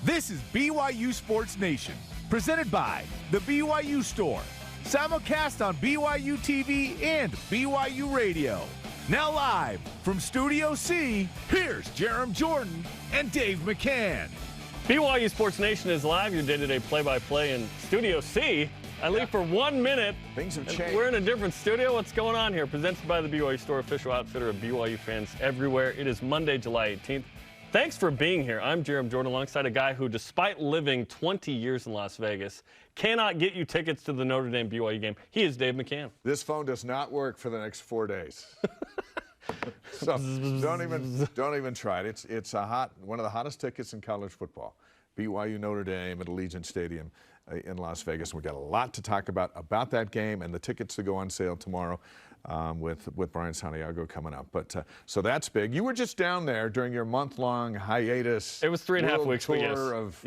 This is BYU Sports Nation, presented by the BYU Store. Simulcast on BYU TV and BYU Radio. Now live from Studio C, here's Jarom Jordan and Dave McCann. BYU Sports Nation is live, your day-to-day play-by-play in Studio C. I leave for 1 minute. Things have changed. We're in a different studio. What's going on here? Presented by the BYU Store, official outfitter of BYU fans everywhere. It is Monday, July 18th. Thanks for being here. I'm Jarom Jordan, alongside a guy who, despite living 20 years in Las Vegas, cannot get you tickets to the Notre Dame BYU game. He is Dave McCann. This phone does not work for the next 4 days. So don't even try it. It's one of the hottest tickets in college football. BYU Notre Dame at Allegiant Stadium in Las Vegas. We've got a lot to talk about that game and the tickets to go on sale tomorrow with Brian Santiago coming up. But so that's big. You were just down there during your month-long hiatus. It was 3.5 weeks. Tour of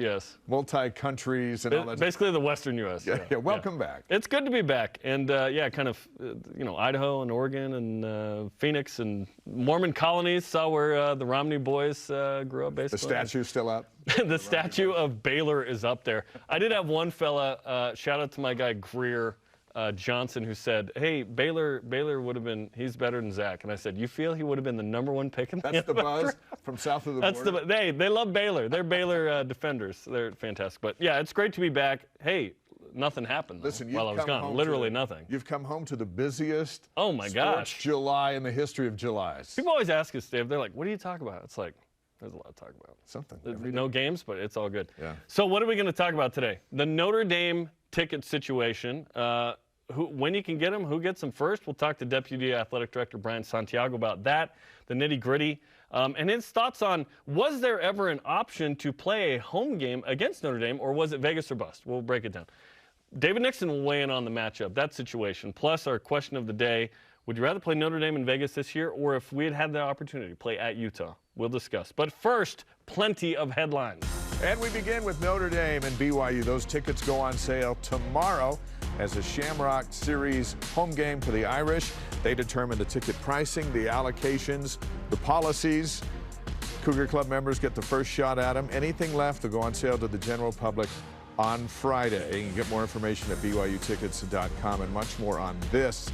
multi-countries and all that. Basically the Western U.S. Yeah, welcome back. It's good to be back. And, kind of, Idaho and Oregon and Phoenix and Mormon colonies. Saw where the Romney boys grew up, basically. The statue's still up? The statue of Baylor is up there. I did have one fella, shout out to my guy Greer Johnson, who said, hey, Baylor would have been, he's better than Zach. And I said, you feel he would have been the #1 pick in the NFL? That's the buzz from south of the border? They love Baylor. They're Baylor defenders. They're fantastic. But, yeah, it's great to be back. Hey, nothing happened while I was gone. Literally nothing. You've come home to the busiest sports July in the history of Julys. People always ask us, Dave, they're like, what do you talk about? It's like, there's a lot to talk about. Something. No games, but it's all good. Yeah. So what are we going to talk about today? The Notre Dame ticket situation. When you can get them, who gets them first? We'll talk to Deputy Athletic Director Brian Santiago about that, the nitty-gritty, and his thoughts on, was there ever an option to play a home game against Notre Dame, or was it Vegas or bust? We'll break it down. David Nixon will weigh in on the matchup, that situation, plus our question of the day. Would you rather play Notre Dame in Vegas this year, or if we had had the opportunity to play at Utah? We'll discuss. But first, plenty of headlines. And we begin with Notre Dame and BYU. Those tickets go on sale tomorrow as a Shamrock Series home game for the Irish. They determine the ticket pricing, the allocations, the policies. Cougar Club members get the first shot at them. Anything left will go on sale to the general public on Friday. You can get more information at BYUtickets.com and much more on this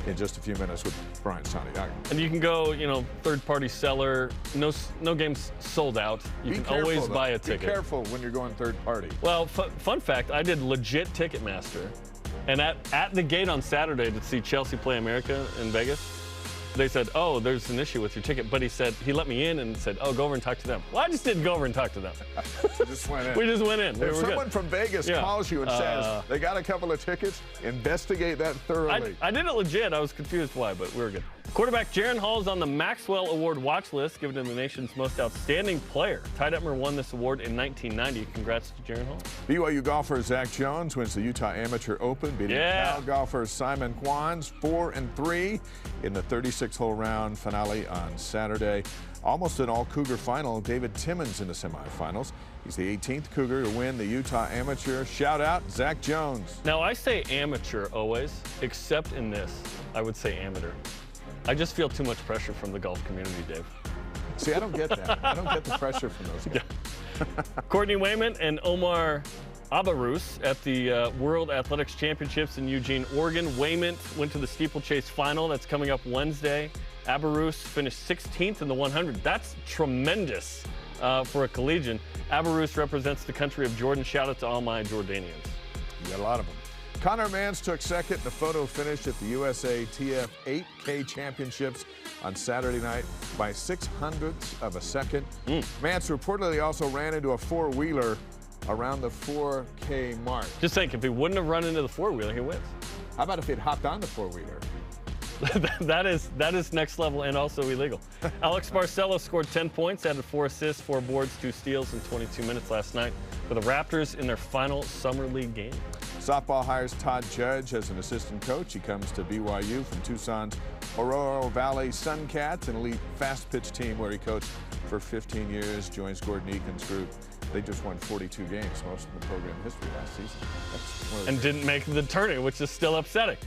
in just a few minutes with Brian Santiago. And you can go, third-party seller. No games sold out. You can always buy a ticket. Be careful when you're going third-party. Well, fun fact, I did legit Ticketmaster. And at the gate on Saturday to see Chelsea play America in Vegas, they said, oh, there's an issue with your ticket. But he let me in and said, oh, go over and talk to them. Well, I just didn't go over and talk to them. Just went in. We just went in. If someone from Vegas calls you and says, they got a couple of tickets, investigate that thoroughly. I did it legit. I was confused why, but we were good. Quarterback Jaren Hall is on the Maxwell Award watch list, given to the nation's most outstanding player. Ty Detmer won this award in 1990. Congrats to Jaren Hall. BYU golfer Zach Jones wins the Utah Amateur Open, beating Cal golfer Simon Kwan's 4-3 in the 36-hole round finale on Saturday. Almost an all-Cougar final, David Timmons in the semifinals. He's the 18th Cougar to win the Utah Amateur. Shout out, Zach Jones. Now, I say amateur always, except in this, I would say amateur. I just feel too much pressure from the golf community, Dave. See, I don't get that. I don't get the pressure from those guys. Courtney Wayment and Omar Abarus at the World Athletics Championships in Eugene, Oregon. Wayment went to the steeplechase final. That's coming up Wednesday. Abarus finished 16th in the 100. That's tremendous for a collegian. Abarus represents the country of Jordan. Shout out to all my Jordanians. You got a lot of them. Connor Mance took second. The photo finished at the USA TF 8K Championships on Saturday night by 0.06 of a second. Mance reportedly also ran into a four-wheeler around the 4K mark. Just think, if he wouldn't have run into the four-wheeler, he wins. How about if he'd hopped on the four-wheeler? that is next level and also illegal. Alex Barcelo scored 10 points, added 4 assists, 4 boards, 2 steals in 22 minutes last night for the Raptors in their final Summer League game. Softball hires Todd Judge as an assistant coach. He comes to BYU from Tucson's Oro Valley Suncats, an elite fast pitch team where he coached for 15 years, joins Gordon Eakin's group. They just won 42 games, most in the program history last season. And didn't make the tournament, which is still upsetting.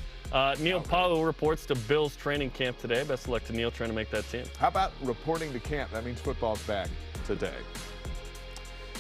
Neil Paulo reports to Bills training camp today. Best of luck to Neil trying to make that team. How about reporting to camp? That means football's back today.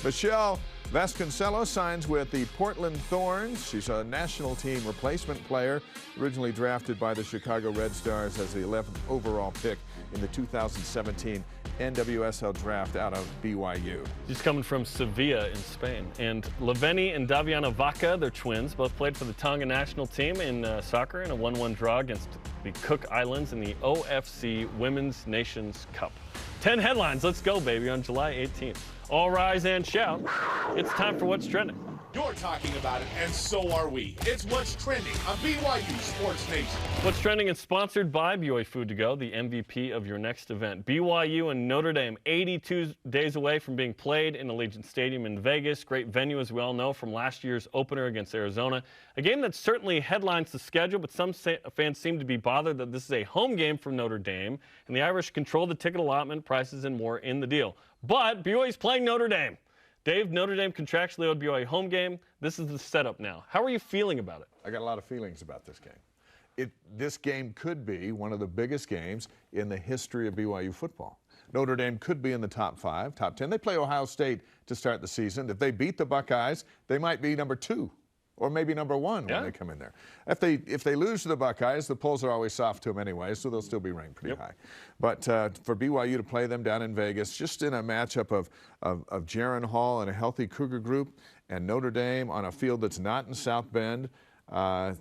Michelle Vasconcelos signs with the Portland Thorns. She's a national team replacement player, originally drafted by the Chicago Red Stars as the 11th overall pick in the 2017 NWSL draft out of BYU. She's coming from Sevilla in Spain. And Leveni and Daviana Vaca, they're twins, both played for the Tonga national team in soccer in a 1-1 draw against the Cook Islands in the OFC Women's Nations Cup. 10 headlines. Let's go, baby, on July 18th. All rise and shout. It's time for What's Trending. You're talking about it, and so are we. It's What's Trending on BYU Sports Nation. What's Trending is sponsored by BYU Food to Go, the MVP of your next event. BYU and Notre Dame, 82 days away from being played in Allegiant Stadium in Vegas. Great venue, as we all know, from last year's opener against Arizona. A game that certainly headlines the schedule, but some fans seem to be bothered that this is a home game for Notre Dame, and the Irish control the ticket allotment, prices, and more in the deal. But BYU's playing Notre Dame. Dave, Notre Dame contractually owed BYU home game. This is the setup now. How are you feeling about it? I got a lot of feelings about this game. This game could be one of the biggest games in the history of BYU football. Notre Dame could be in the top 5, top 10. They play Ohio State to start the season. If they beat the Buckeyes, they might be number 2 or maybe number 1 when they come in there. If they lose to the Buckeyes, the polls are always soft to them anyway, so they'll still be ranked pretty high. But for BYU to play them down in Vegas, just in a matchup of Jaron Hall and a healthy Cougar group, and Notre Dame on a field that's not in South Bend, on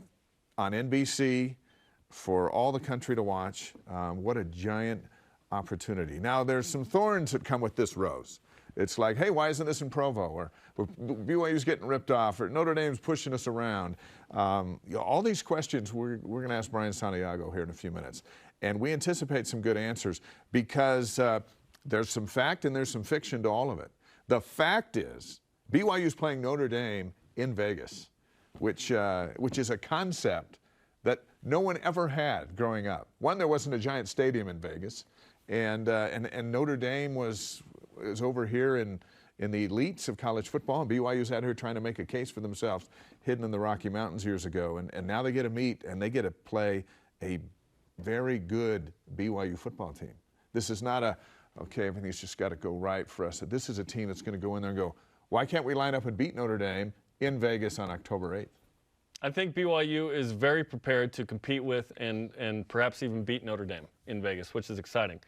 NBC for all the country to watch, what a giant opportunity. Now, there's some thorns that come with this rose. It's like, hey, why isn't this in Provo? Or BYU's getting ripped off, or Notre Dame's pushing us around. All these questions we're going to ask Brian Santiago here in a few minutes. And we anticipate some good answers because there's some fact and there's some fiction to all of it. The fact is BYU's playing Notre Dame in Vegas, which is a concept that no one ever had growing up. One, there wasn't a giant stadium in Vegas, and Notre Dame is over here in the elites of college football. BYU's out here trying to make a case for themselves, hidden in the Rocky Mountains years ago. And now they get to meet and they get to play a very good BYU football team. This is not okay, everything's just got to go right for us. This is a team that's going to go in there and go, why can't we line up and beat Notre Dame in Vegas on October 8th? I think BYU is very prepared to compete with and perhaps even beat Notre Dame in Vegas, which is exciting.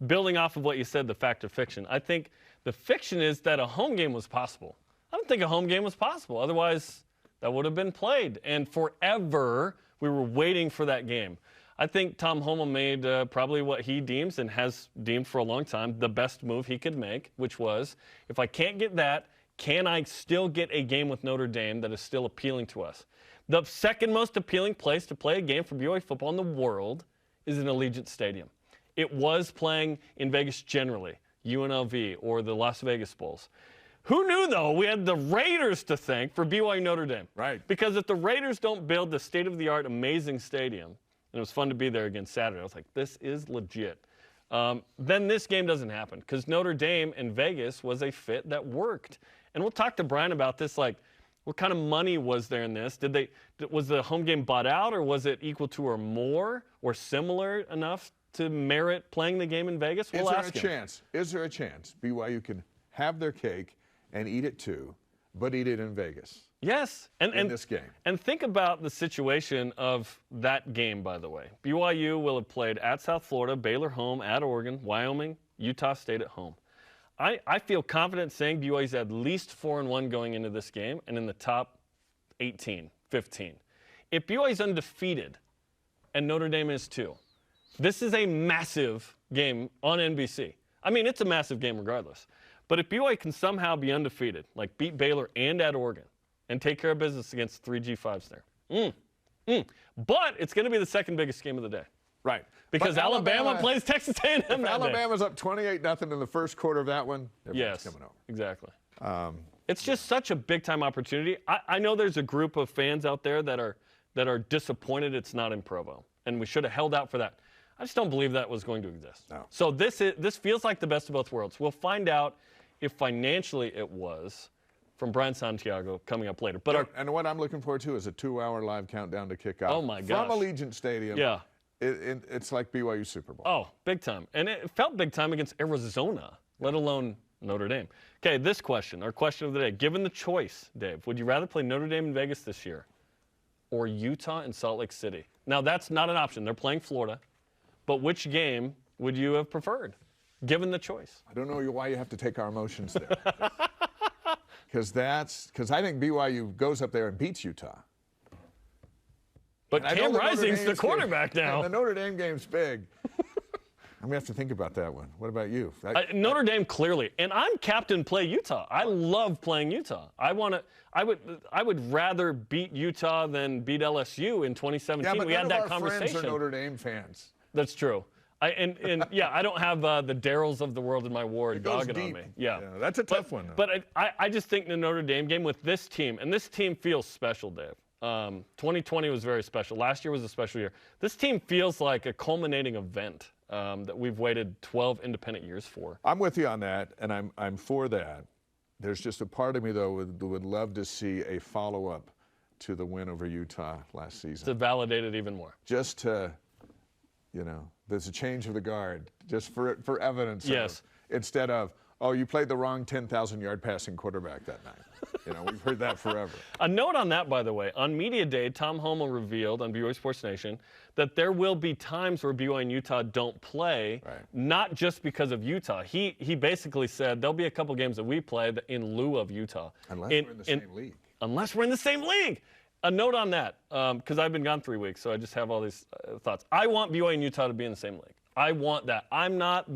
Building off of what you said, the fact of fiction, I think the fiction is that a home game was possible. I don't think a home game was possible. Otherwise, that would have been played. And forever, we were waiting for that game. I think Tom Holmoe made probably what he deems and has deemed for a long time the best move he could make, which was, if I can't get that, can I still get a game with Notre Dame that is still appealing to us? The second most appealing place to play a game for BYU football in the world is an Allegiant Stadium. It was playing in Vegas generally, UNLV or the Las Vegas Bowls. Who knew, though, we had the Raiders to thank for BYU Notre Dame? Right. Because if the Raiders don't build the state-of-the-art amazing stadium, and it was fun to be there against Saturday, I was like, this is legit. Then this game doesn't happen because Notre Dame and Vegas was a fit that worked. And we'll talk to Brian about this, like, what kind of money was there in this? Was the home game bought out, or was it equal to or more or similar enough to merit playing the game in Vegas? We'll ask him. Is there a chance BYU can have their cake and eat it too, but eat it in Vegas? Yes. In this game. And think about the situation of that game, by the way. BYU will have played at South Florida, Baylor home, at Oregon, Wyoming, Utah State at home. I feel confident saying BYU's at least 4-1 going into this game and in the top 18, 15. If BYU's undefeated and Notre Dame is too, this is a massive game on NBC. I mean, it's a massive game regardless. But if BYU can somehow be undefeated, like beat Baylor and at Oregon, and take care of business against 3 G5s there. But it's going to be the second biggest game of the day. Right. Because Alabama plays Texas A&M that day. Alabama's up 28-0 in the first quarter of that one. Yes, coming over. Exactly. It's just such a big-time opportunity. I know there's a group of fans out there that are disappointed it's not in Provo, and we should have held out for that. I just don't believe that was going to exist. No. So this feels like the best of both worlds. We'll find out if financially it was from Brian Santiago coming up later. But and what I'm looking forward to is a 2-hour live countdown to kick off. Oh, my gosh. From Allegiant Stadium. Yeah. It's like BYU Super Bowl. Oh, big time. And it felt big time against Arizona, let alone Notre Dame. Okay, this question, our question of the day. Given the choice, Dave, would you rather play Notre Dame in Vegas this year or Utah in Salt Lake City? Now, that's not an option. They're playing Florida. But which game would you have preferred, given the choice? I don't know why you have to take our emotions there. Because I think BYU goes up there and beats Utah. But Cam Rising's the quarterback now. The Notre Dame game's big. I'm going to have to think about that one. What about you? Notre Dame, clearly. And I'm captain play Utah. I love playing Utah. I would rather beat Utah than beat LSU in 2017. Yeah, but we had that none of our conversation. friends are Notre Dame fans. That's true. Yeah, I don't have the Darryls of the world in my ward dogging on me. Yeah, that's a tough one, though. But I just think the Notre Dame game with this team, and this team feels special, Dave. 2020 was very special. Last year was a special year. This team feels like a culminating event that we've waited 12 independent years for. I'm with you on that, and I'm for that. There's just a part of me, though, would love to see a follow-up to the win over Utah last season. To validate it even more. Just to, there's a change of the guard, just for evidence. Yes. Instead of, oh, you played the wrong 10,000-yard passing quarterback that night. We've heard that forever. A note on that, by the way. On Media Day, Tom Homo revealed on BYU Sports Nation that there will be times where BYU and Utah don't play, not just because of Utah. He basically said there'll be a couple games that we play in lieu of Utah. Unless we're in the same league. Unless we're in the same league. A note on that, because I've been gone 3 weeks, so I just have all these thoughts. I want BYU and Utah to be in the same league. I want that. I'm not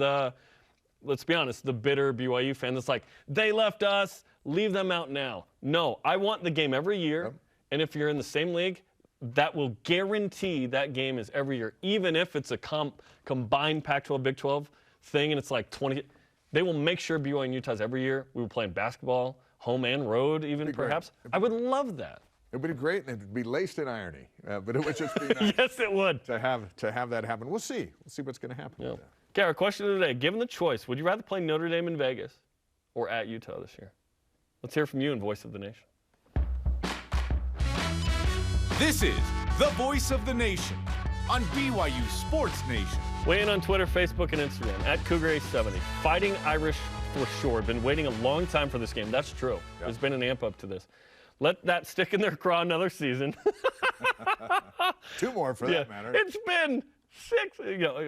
let's be honest, the bitter BYU fan that's like, they left us, leave them out now. No, I want the game every year, and if you're in the same league, that will guarantee that game is every year, even if it's a combined Pac-12, Big 12 thing, and it's like 20. They will make sure BYU and Utah's every year. We will play in basketball, home and road even perhaps. I would love that. It would be great, and it would be laced in irony, but it would just be nice. Yes, it would. To have that happen. We'll see. We'll see what's going to happen with that. Okay, our question of the day. Given the choice, would you rather play Notre Dame in Vegas or at Utah this year? Let's hear from you in Voice of the Nation. This is the Voice of the Nation on BYU Sports Nation. Weigh in on Twitter, Facebook, and Instagram at Cougar870. Fighting Irish for sure. Been waiting a long time for this game. That's true. Yep. There's been an amp up to this. Let that stick in their craw another season. 2 more for that matter. It's been 6.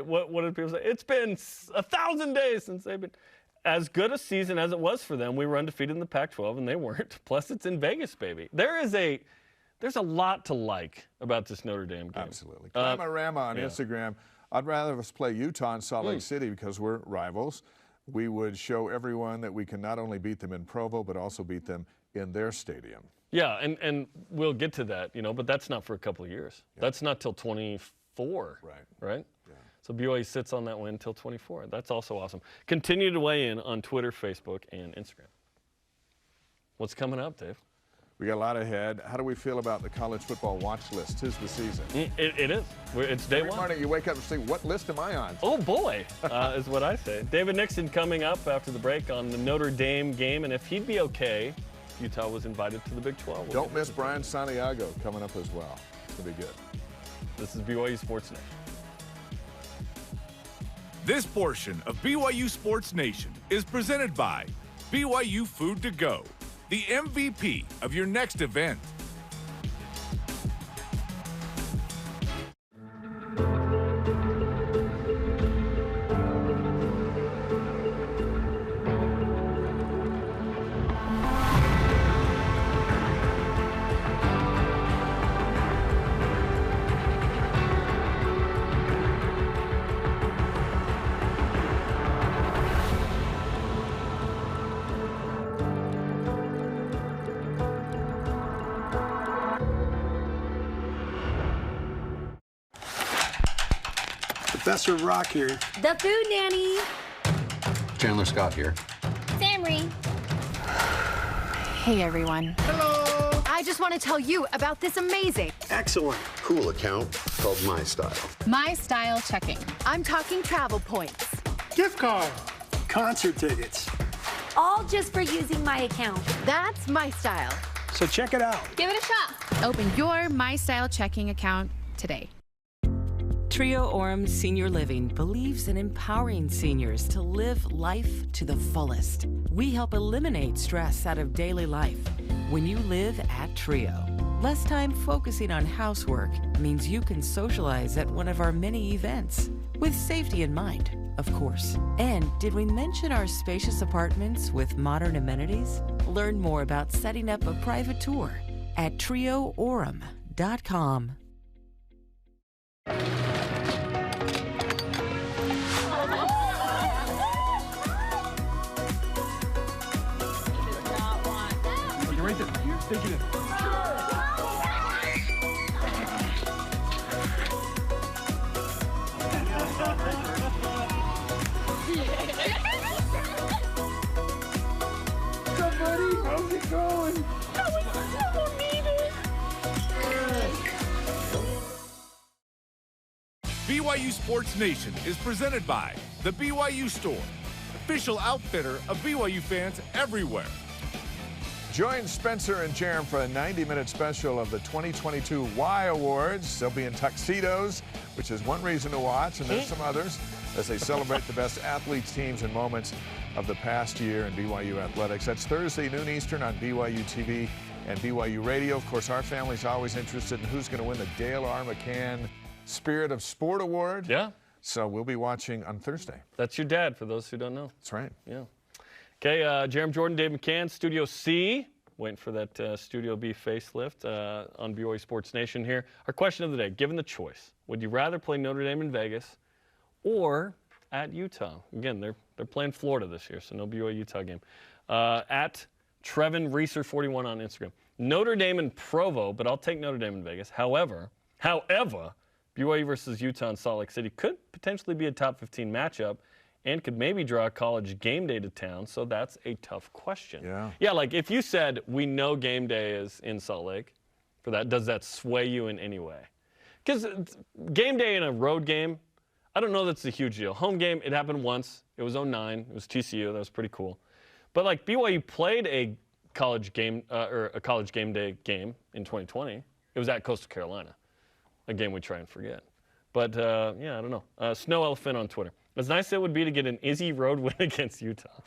What did people say? It's been 1,000 days since they've been. As good a season as it was for them, we were undefeated in the Pac-12, and they weren't. Plus, it's in Vegas, baby. There's a lot to like about this Notre Dame game. Absolutely. Rama on Instagram. I'd rather us play Utah in Salt Lake City because we're rivals. We would show everyone that we can not only beat them in Provo, but also beat them in their stadium. Yeah, and we'll get to that, but that's not for a couple of years. Yeah. That's not till 24. Right? Yeah. So BYU sits on that win until 24. That's also awesome. Continue to weigh in on Twitter, Facebook, and Instagram. What's coming up, Dave? We got a lot ahead. How do we feel about the college football watch list? 'Tis the season. It is. It's day Every one. morning you wake up and say, what list am I on? Oh, boy, is what I say. David Nixon coming up after the break on the Notre Dame game, and if he'd be okay, Utah was invited to the Big 12. Don't miss Brian Santiago coming up as well. It's going to be good. This is BYU Sports Nation. This portion of BYU Sports Nation is presented by BYU Food to Go, the MVP of your next event. Professor Rock here. The Food Nanny. Chandler Scott here. Samry. Hey, everyone. Hello. I just want to tell you about this amazing, Excellent. Cool account called My Style. My Style checking. I'm talking travel points. Gift card. Concert tickets. All just for using my account. That's My Style. So check it out. Give it a shot. Open your My Style checking account today. Trio Orem Senior Living believes in empowering seniors to live life to the fullest. We help eliminate stress out of daily life when you live at Trio. Less time focusing on housework means you can socialize at one of our many events, with safety in mind, of course. And did we mention our spacious apartments with modern amenities? Learn more about setting up a private tour at trioorem.com. Right there. Take it in. Somebody, how's it going? BYU Sports Nation is presented by the BYU Store, official outfitter of BYU fans everywhere. Join Spencer and Jarom for a 90-minute special of the 2022 Y Awards. They'll be in tuxedos, which is one reason to watch, and there's some others, as they celebrate the best athletes, teams, and moments of the past year in BYU athletics. That's Thursday, noon Eastern on BYU TV and BYU Radio. Of course, our family's always interested in who's going to win the Dale R. McCann Spirit of Sport Award. Yeah. So we'll be watching on Thursday. That's your dad, for those who don't know. That's right. Yeah. Okay, Jarom, Jordan, Dave McCann, Studio C. Waiting for that Studio B facelift on BYU Sports Nation here. Our question of the day, given the choice, would you rather play Notre Dame in Vegas or at Utah? Again, they're playing Florida this year, so no BYU-Utah game. At Trevin Reeser 41 on Instagram. Notre Dame in Provo, but I'll take Notre Dame in Vegas. However, BYU versus Utah in Salt Lake City could potentially be a top 15 matchup and could maybe draw a college game day to town, so that's a tough question. Yeah, like if you said we know game day is in Salt Lake, for that, does that sway you in any way? Because game day in a road game, I don't know that's a huge deal. Home game, it happened once. It was 09. It was TCU. That was pretty cool. But like BYU played a college game day game in 2020. It was at Coastal Carolina, a game we try and forget. But yeah, I don't know. Snow Elephant on Twitter. As nice as it would be to get an easy road win against Utah.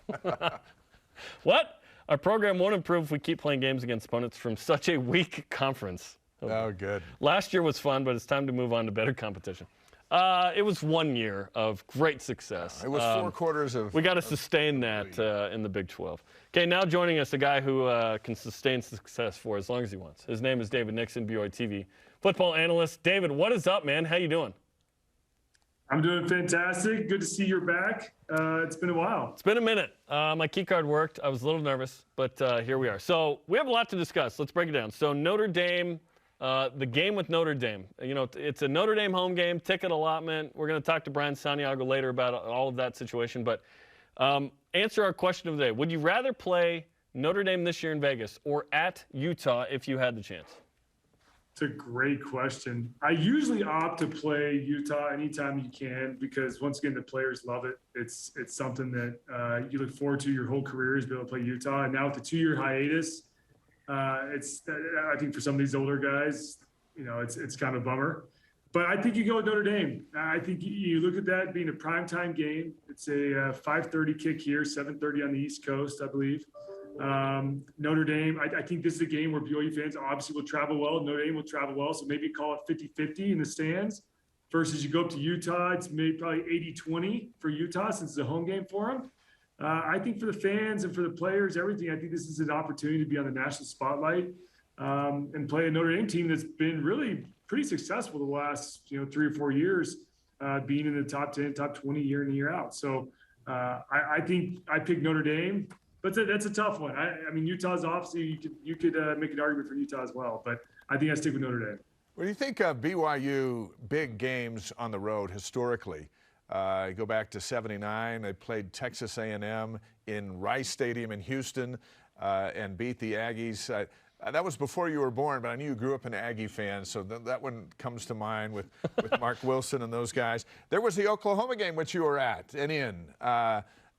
What? Our program won't improve if we keep playing games against opponents from such a weak conference. Oh, good. Last year was fun, but it's time to move on to better competition. It was 1 year of great success. It was 4 quarters of... We got to sustain that in the Big 12. Okay, now joining us, a guy who can sustain success for as long as he wants. His name is David Nixon, BYUtv Football Analyst. David, what is up, man? How you doing? I'm doing fantastic. Good to see you're back. It's been a while. It's been a minute. My key card worked. I was a little nervous, but here we are. So we have a lot to discuss. Let's break it down. So Notre Dame, the game with Notre Dame. You know, it's a Notre Dame home game, ticket allotment. We're going to talk to Brian Santiago later about all of that situation. But answer our question of the day. Would you rather play Notre Dame this year in Vegas or at Utah if you had the chance? It's a great question. I usually opt to play Utah anytime you can because, once again, the players love it. It's something that you look forward to your whole career is be able to play Utah. And now with the 2-year hiatus, I think for some of these older guys, you know, it's kind of a bummer. But I think you go with Notre Dame. I think you look at that being a primetime game. It's a 5:30 kick here, 7:30 on the East Coast, I believe. Notre Dame, I think this is a game where BYU fans obviously will travel well. Notre Dame will travel well, so maybe call it 50-50 in the stands. Versus you go up to Utah, it's maybe probably 80-20 for Utah since it's a home game for them. I think for the fans and for the players, everything, I think this is an opportunity to be on the national spotlight and play a Notre Dame team that's been really pretty successful the last 3 or 4 years, being in the top 10, top 20 year in and year out. So I think I picked Notre Dame. But that's a tough one. I mean, Utah's obviously you could make an argument for Utah as well, but I think I stick with Notre Dame. What do you think of BYU big games on the road historically? Go back to '79. They played Texas A&M in Rice Stadium in Houston and beat the Aggies. That was before you were born, but I knew you grew up an Aggie fan, so that one comes to mind with Mark Wilson and those guys. There was the Oklahoma game, which you were at and in.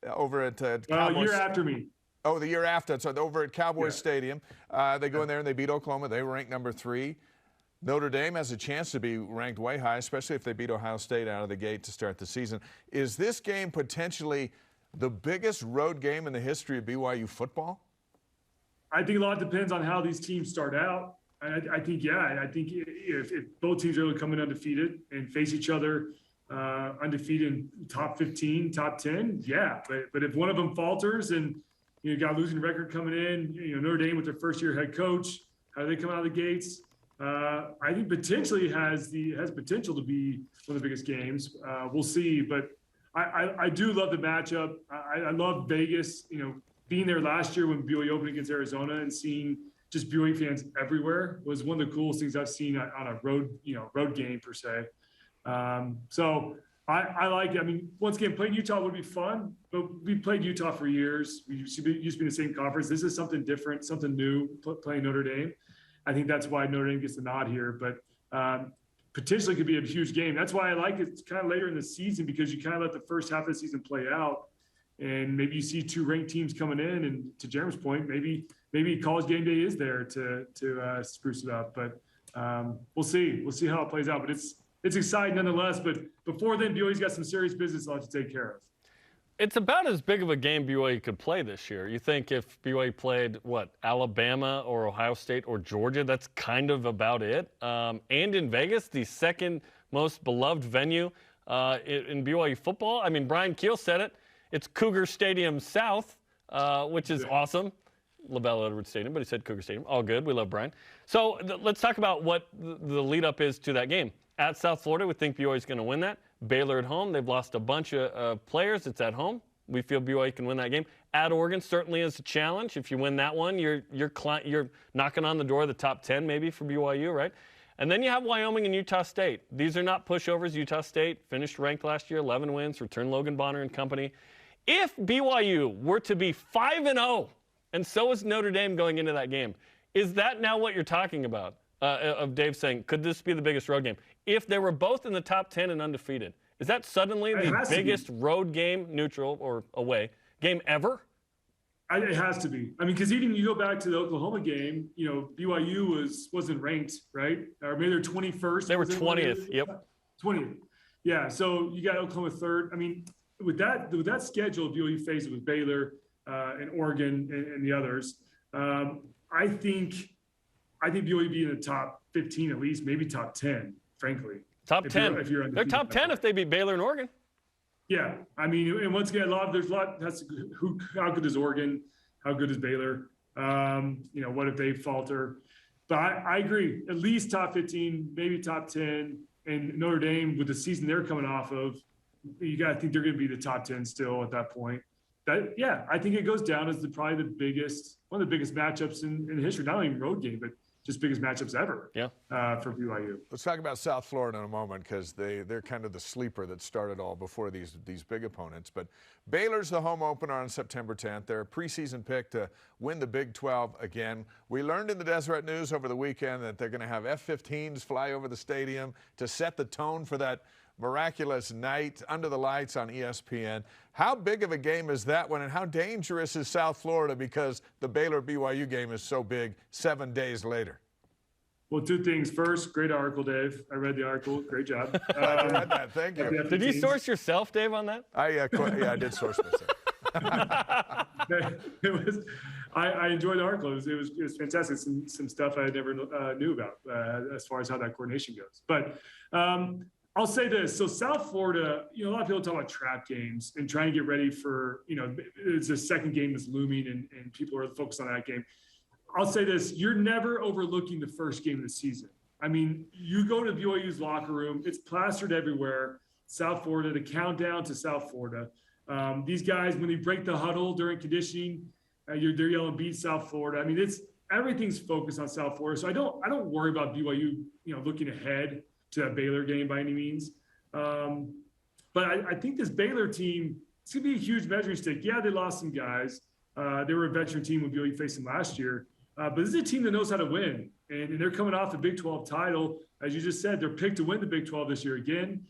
Over at Cowboys. Year after me. Oh, the year after. So over at Cowboys Stadium. They go in there and they beat Oklahoma. They were ranked number 3. Notre Dame has a chance to be ranked way high, especially if they beat Ohio State out of the gate to start the season. Is this game potentially the biggest road game in the history of BYU football? I think a lot depends on how these teams start out. I think if both teams are able to come in undefeated and face each other undefeated in top 15, top 10, yeah. But if one of them falters and you got a losing record coming in, Notre Dame with their first-year head coach, how do they come out of the gates? I think potentially has potential to be one of the biggest games. We'll see, but I do love the matchup. I love Vegas. Being there last year when BYU opened against Arizona and seeing just BYU fans everywhere was one of the coolest things I've seen on a road game per se. So I like it. I mean, once again, playing Utah would be fun, but we played Utah for years. We used to be in the same conference. This is something different, something new, playing Notre Dame. I think that's why Notre Dame gets the nod here, but potentially could be a huge game. That's why I like it kind of later in the season, because you kind of let the first half of the season play out, and maybe you see two ranked teams coming in. And to Jarom's point, maybe College Game Day is there to spruce it up. But we'll see. We'll see how it plays out. But it's exciting nonetheless. But before then, BYU's got some serious business they'll have to take care of. It's about as big of a game BYU could play this year. You think if BYU played, Alabama or Ohio State or Georgia, that's kind of about it. And in Vegas, the second most beloved venue in BYU football. I mean, Brian Keel said it. It's Cougar Stadium South, which is awesome. LaBelle Edwards Stadium, but he said Cougar Stadium. All good. We love Brian. So let's talk about what the lead-up is to that game. At South Florida, we think BYU is going to win that. Baylor at home, they've lost a bunch of players. It's at home. We feel BYU can win that game. At Oregon certainly is a challenge. If you win that one, you're knocking on the door of the top 10 maybe for BYU, right? And then you have Wyoming and Utah State. These are not pushovers. Utah State finished ranked last year, 11 wins, returned Logan Bonner and company. If BYU were to be 5-0, and so is Notre Dame going into that game, is that now what you're talking about? Of Dave saying, could this be the biggest road game? If they were both in the top 10 and undefeated, is that suddenly the biggest road game, neutral or away, game ever? It has to be. I mean, because even you go back to the Oklahoma game, BYU wasn't ranked, right? Or maybe they're 21st. They were 20th. Yep. 20th. Yeah. So you got Oklahoma third. I mean, with that schedule, BYU faced with Baylor and Oregon and the others. I think BYU be in the top 15 at least, maybe top 10, frankly. Top 10. They're top 10 if they beat Baylor and Oregon. Yeah. I mean, and once again, there's a lot. How good is Oregon? How good is Baylor? What if they falter? But I agree. At least top 15, maybe top 10. And Notre Dame, with the season they're coming off of, you got to think they're going to be the top 10 still at that point. I think it goes down as probably one of the biggest matchups in history, not only road game, but just biggest matchups ever for BYU. Let's talk about South Florida in a moment, because they're kind of the sleeper that started all before these big opponents. But Baylor's the home opener on September 10th. They're a preseason pick to win the Big 12 again. We learned in the Deseret News over the weekend that they're going to have F-15s fly over the stadium to set the tone for that miraculous night under the lights on ESPN. How big of a game is that one, and how dangerous is South Florida, because the Baylor-BYU game is so big 7 days later? Well, two things. First, great article, Dave. I read the article. Great job. I read that. Thank you. Did you source yourself, Dave, on that? I did source myself. I enjoyed the article. It was fantastic. Some stuff I never knew about as far as how that coordination goes. But I'll say this. So South Florida, a lot of people talk about trap games and trying to get ready for, it's a second game that's looming and people are focused on that game. I'll say this. You're never overlooking the first game of the season. I mean, you go to BYU's locker room, it's plastered everywhere. South Florida, the countdown to South Florida. These guys, when they break the huddle during conditioning, they're yelling, beat South Florida. I mean, everything's focused on South Florida. So I don't worry about BYU, looking ahead to that Baylor game by any means. But I think this Baylor team, it's going to be a huge measuring stick. Yeah, they lost some guys. They were a veteran team when BYU faced them last year. But this is a team that knows how to win. And they're coming off the Big 12 title. As you just said, they're picked to win the Big 12 this year again.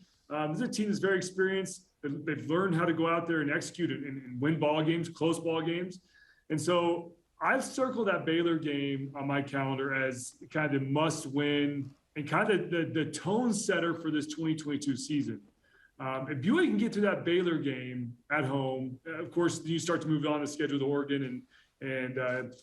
This is a team that's very experienced. They've learned how to go out there and execute and win ball games, close ball games. And so I've circled that Baylor game on my calendar as kind of the must-win and kind of the tone setter for this 2022 season. If BYU can get to that Baylor game at home, of course, you start to move on the schedule with Oregon and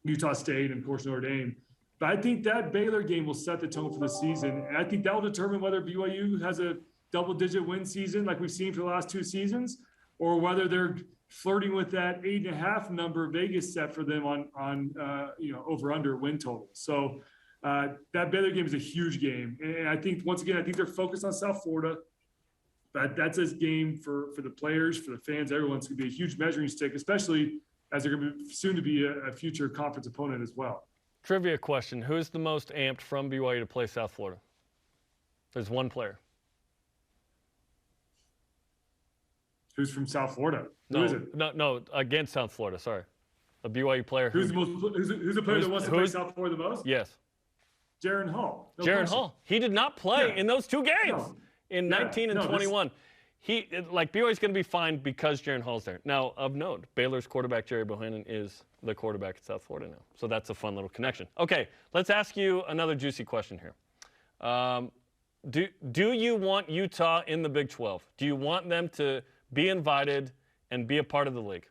Utah State and, of course, Notre Dame. But I think that Baylor game will set the tone for the season. And I think that will determine whether BYU has a double-digit win season like we've seen for the last 2 seasons, or whether they're flirting with that 8.5 number Vegas set for them on over-under win total. So that Baylor game is a huge game. And I think, once again, I think they're focused on South Florida. But that's a game for the players, for the fans, everyone's going to be a huge measuring stick, especially as they're going to be soon to be a future conference opponent as well. Trivia question. Who's the most amped from BYU to play South Florida? There's one player. Who's from South Florida? Who is it? No, against South Florida, sorry. A BYU player. Who's the player that wants to play South Florida the most? Yes. Jaron Hall. Jaron Hall. He did not play in those 2 games in 19 and 21. BYU's going to be fine because Jaron Hall's there. Now, of note, Baylor's quarterback, Jerry Bohannon, is the quarterback at South Florida now. So that's a fun little connection. Okay, let's ask you another juicy question here. Do you want Utah in the Big 12? Do you want them to be invited and be a part of the league?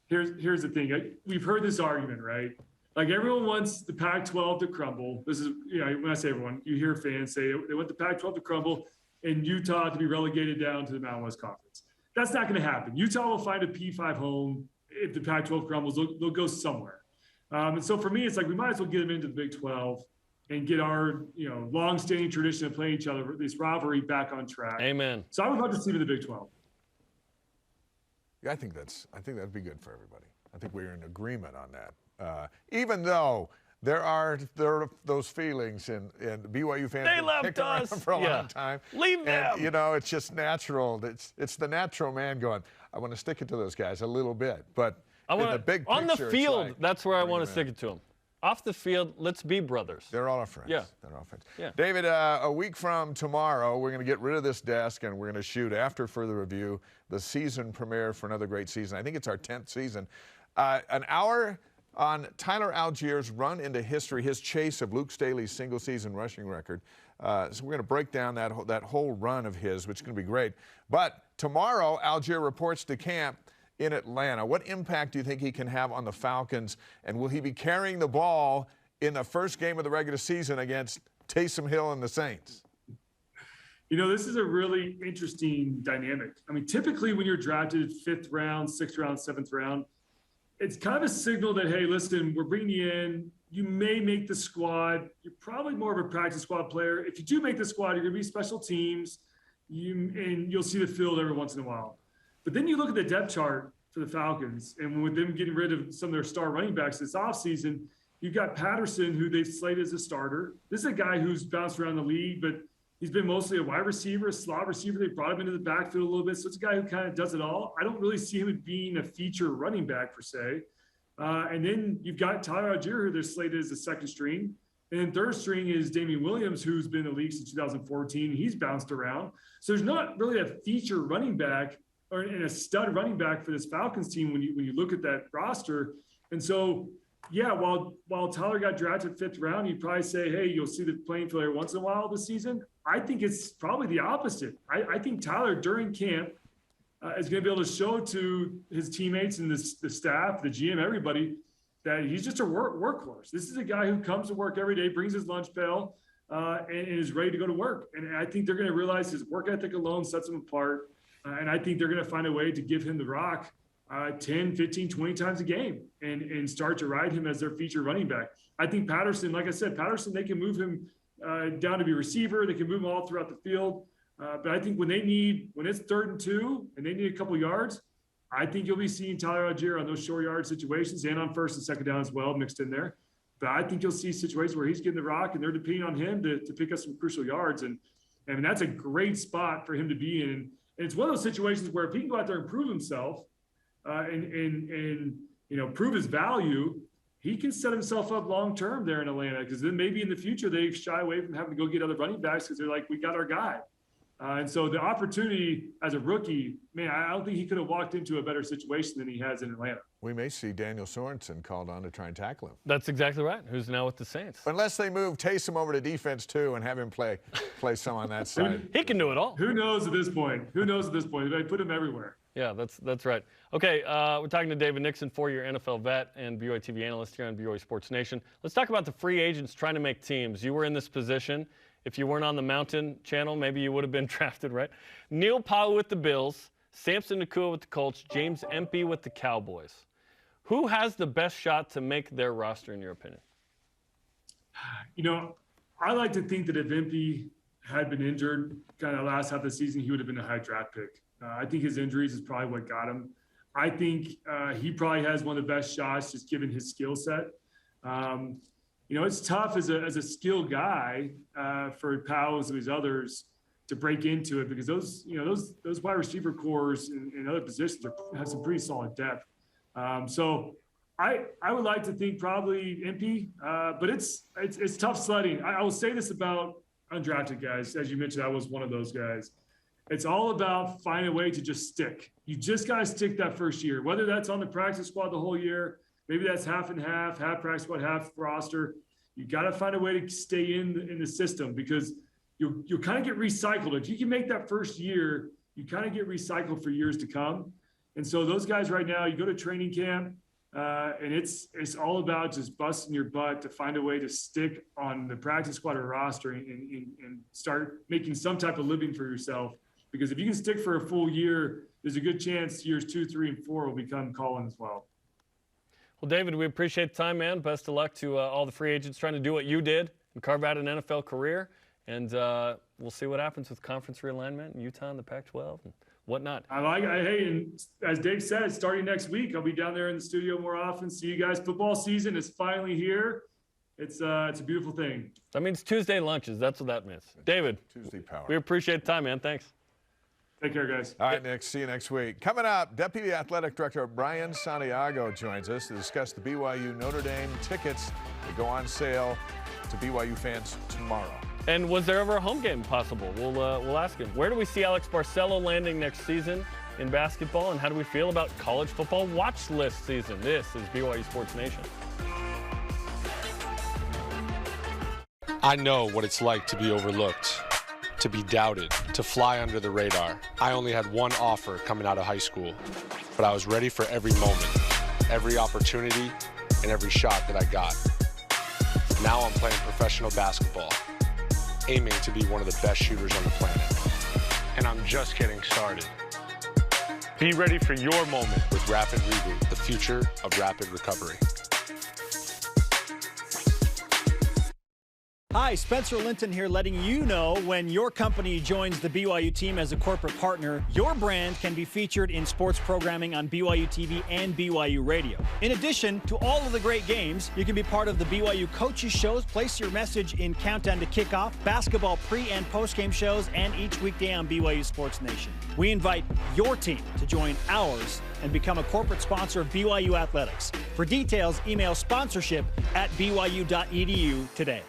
Here's the thing. We've heard this argument, right? Like, everyone wants the Pac-12 to crumble. This is, when I say everyone, you hear fans say they want the Pac-12 to crumble and Utah to be relegated down to the Mountain West Conference. That's not going to happen. Utah will find a P5 home. If the Pac-12 crumbles, they'll go somewhere. And so for me, it's like we might as well get them into the Big 12 and get our long-standing tradition of playing each other, this rivalry, back on track. Amen. So I would love to see them in the Big 12. Yeah, I think that'd be good for everybody. I think we're in agreement on that. Even though there are those feelings in BYU fans. They left us for a long time. Leave them. And, it's just natural. It's the natural man going, I want to stick it to those guys a little bit. But in the big picture, on the field, like, that's where I want to stick it to them. Off the field, let's be brothers. They're all our friends. Yeah. They're all friends. Yeah. David, a week from tomorrow, we're going to get rid of this desk and we're going to shoot, after further review, the season premiere for another great season. I think it's our 10th season. An hour on Tyler Allgeier's run into history, his chase of Luke Staley's single-season rushing record. So we're going to break down that whole run of his, which is going to be great. But tomorrow, Allgeier reports to camp in Atlanta. What impact do you think he can have on the Falcons, and will he be carrying the ball in the first game of the regular season against Taysom Hill and the Saints? This is a really interesting dynamic. I mean, typically when you're drafted 5th round, 6th round, 7th round, it's kind of a signal that, hey, listen, we're bringing you in. You may make the squad. You're probably more of a practice squad player. If you do make the squad, you're going to be special teams, and you'll see the field every once in a while. But then you look at the depth chart for the Falcons, and with them getting rid of some of their star running backs this offseason, you've got Patterson, who they've slated as a starter. This is a guy who's bounced around the league, but he's been mostly a wide receiver, a slot receiver. They brought him into the backfield a little bit. So it's a guy who kind of does it all. I don't really see him being a feature running back per se. And then you've got Tyler Allgeier, who they're slated as the 2nd string. And then 3rd string is Damian Williams, who's been in the league since 2014. He's bounced around. So there's not really a feature running back or a stud running back for this Falcons team when you look at that roster. And so, yeah, while Tyler got drafted 5th round, you'd probably say, hey, you'll see the playing field every once in a while this season. I think it's probably the opposite. I think Tyler, during camp, is going to be able to show to his teammates and the staff, the GM, everybody, that he's just a workhorse. This is a guy who comes to work every day, brings his lunch pail, and is ready to go to work. And I think they're going to realize his work ethic alone sets him apart. And I think they're going to find a way to give him the rock 10, 15, 20 times a game and start to ride him as their feature running back. I think Patterson, like I said, they can move him down to be receiver. They can move him all throughout the field. But I think when it's 3rd and 2 and they need a couple yards, I think you'll be seeing Tyler Allgeier on those short yard situations and on 1st and 2nd down as well, mixed in there. But I think you'll see situations where he's getting the rock and they're depending on him to pick up some crucial yards. And I mean, that's a great spot for him to be in. And it's one of those situations where if he can go out there and prove himself and prove his value, he can set himself up long-term there in Atlanta, because then maybe in the future they shy away from having to go get other running backs because they're like, we got our guy. And so the opportunity as a rookie, man, I don't think he could have walked into a better situation than he has in Atlanta. We may see Daniel Sorensen called on to try and tackle him. That's exactly right. Who's now with the Saints. Unless they move Taysom over to defense too and have him play some on that side. He can do it all. Who knows at this point? Who knows at this point? They put him everywhere. Yeah, that's right. Okay, we're talking to David Nixon, 4-year NFL vet and BYUtv analyst here on BYU Sports Nation. Let's talk about the free agents trying to make teams. You were in this position. If you weren't on the Mountain Channel, maybe you would have been drafted, right? Neil Powell with the Bills, Samson Nakua with the Colts, James Empey with the Cowboys. Who has the best shot to make their roster, in your opinion? You know, I like to think that if Empey had been injured kind of last half of the season, he would have been a high draft pick. I think his injuries is probably what got him. I think he probably has one of the best shots just given his skill set. You know, it's tough as a skilled guy for Powell and these others to break into it because those wide receiver cores in other positions have some pretty solid depth. So I would like to think probably Empey, but it's tough sledding. I will say this about undrafted guys. As you mentioned, I was one of those guys. It's all about finding a way to just stick. You just got to stick that first year, whether that's on the practice squad the whole year, maybe that's half and half practice squad, half roster. You got to find a way to stay in the system because you'll kind of get recycled. If you can make that first year, you kind of get recycled for years to come. And so those guys right now, you go to training camp, and it's all about just busting your butt to find a way to stick on the practice squad or roster and start making some type of living for yourself. Because if you can stick for a full year, there's a good chance years 2, 3, and 4 will become calling as well. Well, David, we appreciate the time, man. Best of luck to all the free agents trying to do what you did and carve out an NFL career. And we'll see what happens with conference realignment in Utah and the Pac-12 and whatnot. Hey, and as Dave said, starting next week, I'll be down there in the studio more often. See you guys. Football season is finally here. It's a beautiful thing. That means Tuesday lunches. That's what that means. David, Tuesday power. We appreciate the time, man. Thanks. Take care, guys. All right, Nick. See you next week. Coming up, Deputy Athletic Director Brian Santiago joins us to discuss the BYU Notre Dame tickets that go on sale to BYU fans tomorrow. And was there ever a home game possible? We'll ask him. Where do we see Alex Barcelo landing next season in basketball, and how do we feel about college football watch list season? This is BYU Sports Nation. I know what it's like to be overlooked, to be doubted, to fly under the radar. I only had one offer coming out of high school, but I was ready for every moment, every opportunity, and every shot that I got. Now I'm playing professional basketball, aiming to be one of the best shooters on the planet. And I'm just getting started. Be ready for your moment with Rapid Reboot, the future of rapid recovery. Hi, Spencer Linton here, letting you know when your company joins the BYU team as a corporate partner, your brand can be featured in sports programming on BYU TV and BYU Radio. In addition to all of the great games, you can be part of the BYU coaches shows, place your message in Countdown to Kickoff, basketball pre- and post-game shows, and each weekday on BYU Sports Nation. We invite your team to join ours and become a corporate sponsor of BYU Athletics. For details, email sponsorship@byu.edu today.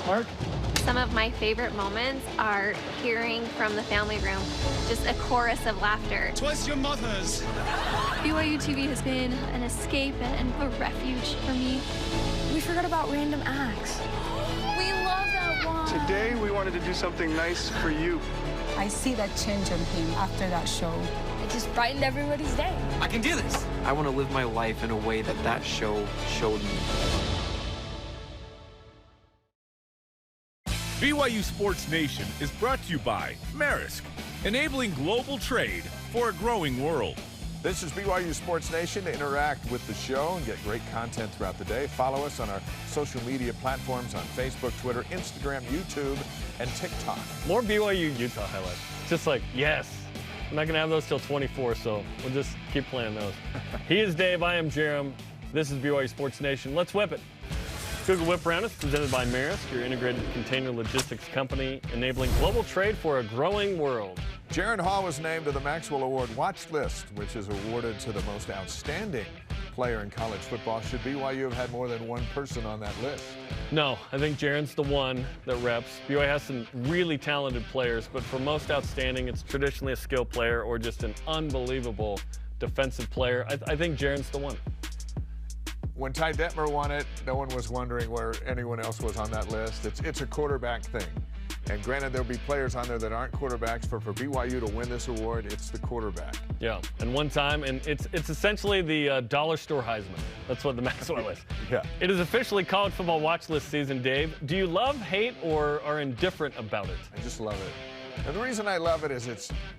Mark? Some of my favorite moments are hearing from the family room, just a chorus of laughter. Twas your mother's. BYU TV has been an escape and a refuge for me. We forgot about random acts. We love that one. Today we wanted to do something nice for you. I see that change on him after that show. It just brightened everybody's day. I can do this. I want to live my life in a way that show showed me. BYU Sports Nation is brought to you by Maersk, enabling global trade for a growing world. This is BYU Sports Nation. To interact with the show and get great content throughout the day, follow us on our social media platforms on Facebook, Twitter, Instagram, YouTube, and TikTok. More BYU Utah highlights. Just like, yes, I'm not going to have those till 24, so we'll just keep playing those. He is Dave. I am Jarom. This is BYU Sports Nation. Let's whip it. Google Whip Round is presented by Maersk, your integrated container logistics company, enabling global trade for a growing world. Jaron Hall was named to the Maxwell Award Watch List, which is awarded to the most outstanding player in college football. Should BYU have had more than one person on that list? No, I think Jaron's the one that reps. BYU has some really talented players, but for most outstanding, it's traditionally a skill player or just an unbelievable defensive player. I think Jaron's the one. When Ty Detmer won it, no one was wondering where anyone else was on that list. It's a quarterback thing. And granted, there'll be players on there that aren't quarterbacks, but for BYU to win this award, it's the quarterback. Yeah, and one time, and it's essentially the dollar store Heisman. That's what the Maxwell is. Yeah. It is officially college football watch list season, Dave. Do you love, hate, or are indifferent about it? I just love it. And the reason I love it is